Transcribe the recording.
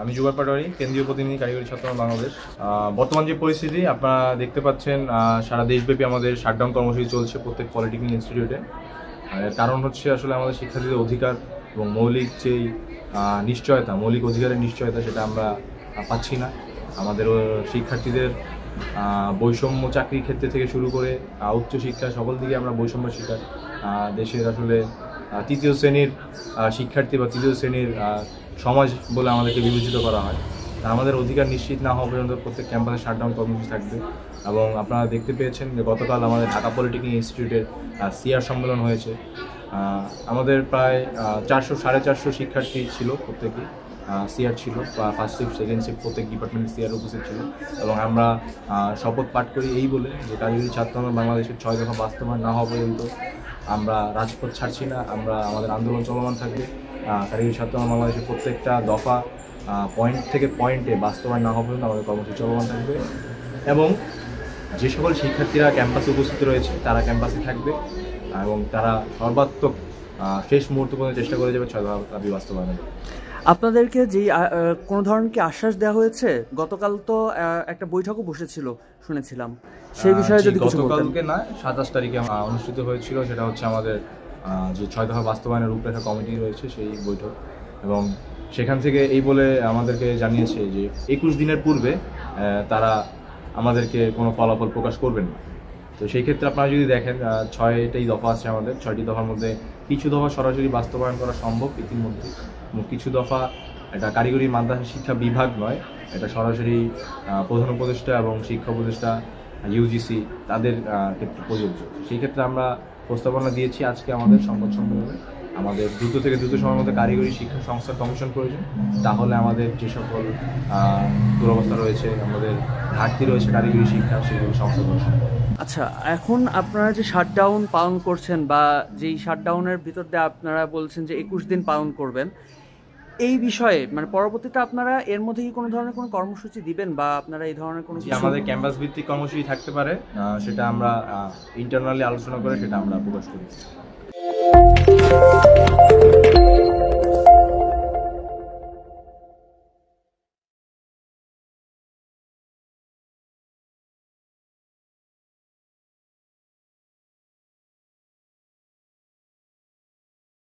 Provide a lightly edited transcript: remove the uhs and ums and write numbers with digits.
আমি জুবাইর পাটোয়ারি, কেন্দ্রীয় প্রতিনিধি কারিগরি ছাত্র বাংলাদেশ। বর্তমান যে পরিস্থিতি আপনারা দেখতে পাচ্ছেন, সারা দেশব্যাপী আমাদের শাটডাউন কর্মসূচি চলছে প্রত্যেক পলিটেকনিক ইনস্টিটিউটে। এর কারণ হচ্ছে আসলে আমাদের শিক্ষার্থীদের অধিকার এবং মৌলিক যেই নিশ্চয়তা, মৌলিক অধিকারের নিশ্চয়তা সেটা আমরা পাচ্ছি না। আমাদের শিক্ষার্থীদের বৈষম্য চাকরির ক্ষেত্রে থেকে শুরু করে উচ্চশিক্ষা সকল দিকে আমরা বৈষম্যের শিকার। দেশের আসলে তৃতীয় শ্রেণীর শিক্ষার্থী বা তৃতীয় শ্রেণীর সমাজ বলে আমাদেরকে বিবেচিত করা হয়। আমাদের অধিকার নিশ্চিত না হওয়া পর্যন্ত প্রত্যেক ক্যাম্পাসে শাটডাউন কর্মসূচি থাকবে। এবং আপনারা দেখতে পেয়েছেন যে গতকাল আমাদের ঢাকা পলিটেকনিক ইনস্টিটিউটের সিআর সম্মেলন হয়েছে। আমাদের প্রায় 400-450 শিক্ষার্থী ছিল, প্রত্যেকেই সিআর ছিল, বা ফার্স্ট শিফট সেকেন্ড শিফট প্রত্যেক ডিপার্টমেন্টের সিআর উপস্থিত ছিল। এবং আমরা শপথ পাঠ করি এই বলে যে কারিগরি ছাত্র আন্দোলন বাংলাদেশের 6 দফা বাস্তবায়ন না হওয়া পর্যন্ত আমরা রাজপথ ছাড়ছি না, আমরা আমাদের আন্দোলন চলমান থাকবে। কারিগরি ছাত্র আন্দোলন বাংলাদেশের প্রত্যেকটা দফা পয়েন্ট থেকে পয়েন্টে বাস্তবায়ন না হওয়া পর্যন্ত আমাদের কর্মসূচি চলমান থাকবে। এবং যে সকল শিক্ষার্থীরা ক্যাম্পাসে উপস্থিত রয়েছে তারা ক্যাম্পাসে থাকবে এবং তারা সর্বাত্মক শেষ মুহূর্ত পর্যন্ত চেষ্টা করে যাবে 6 দফা দাবি বাস্তবায়নের। আপনাদেরকে যেই কোনো ধরনের কি আশ্বাস দেওয়া হয়েছে? গতকাল তো একটা বৈঠকও বসেছিল শুনেছিলাম, সেই বিষয়ে যদি কিছু বলতেন। গতকালকে না, 27 তারিখে অনুষ্ঠিত হয়েছিল, সেটা হচ্ছে আমাদের যে 6 দফা বাস্তবায়নের রূপরেখা কমিটি রয়েছে সেই বৈঠক। এবং সেখান থেকে এই বলে আমাদেরকে জানিয়েছে যে 21 দিনের পূর্বে তারা আমাদেরকে কোনো ফলাফল প্রকাশ করবেন না। তো সেই ক্ষেত্রে আপনারা যদি দেখেন 6টি দফা আছে আমাদের। 6টি দফার মধ্যে কিছু দফা সরাসরি বাস্তবায়ন করা সম্ভব ইতিমধ্যে, এবং কিছু দফা এটা কারিগরি মাদ্রাসা শিক্ষা বিভাগ নয়, এটা সরাসরি প্রধান উপদেষ্টা এবং শিক্ষা উপদেষ্টা ইউজিসি তাদের ক্ষেত্রে প্রযোজ্য। সেই ক্ষেত্রে আমরা প্রস্তাবনা দিয়েছি আজকে আমাদের সংবাদ সম্মেলনে। আমাদের দ্রুত থেকে দ্রুত সময়ের মধ্যে কারিগরি শিক্ষা সংস্থার কমিশন প্রয়োজন, তাহলে আমাদের যে সকল দুরবস্থা রয়েছে, আমাদের ঘাটতি রয়েছে কারিগরি শিক্ষা, সেগুলো সংশোধন সম্ভব। আচ্ছা, এখন আপনারা যে শাটডাউন পালন করছেন বা যেই শাটডাউনের ভিতর দিয়ে আপনারা বলছেন যে 21 দিন পালন করবেন, এই বিষয়ে মানে পরবর্তীতে আপনারা এর মধ্যে কি কোনো ধরনের কোনো কর্মসূচি দিবেন বা আপনারা এই ধরনের কোনো আমাদের ক্যাম্পাস ভিত্তিক কর্মসূচি থাকতে পারে, সেটা আমরা ইন্টারনালি আলোচনা করে সেটা আমরা প্রকাশ করি।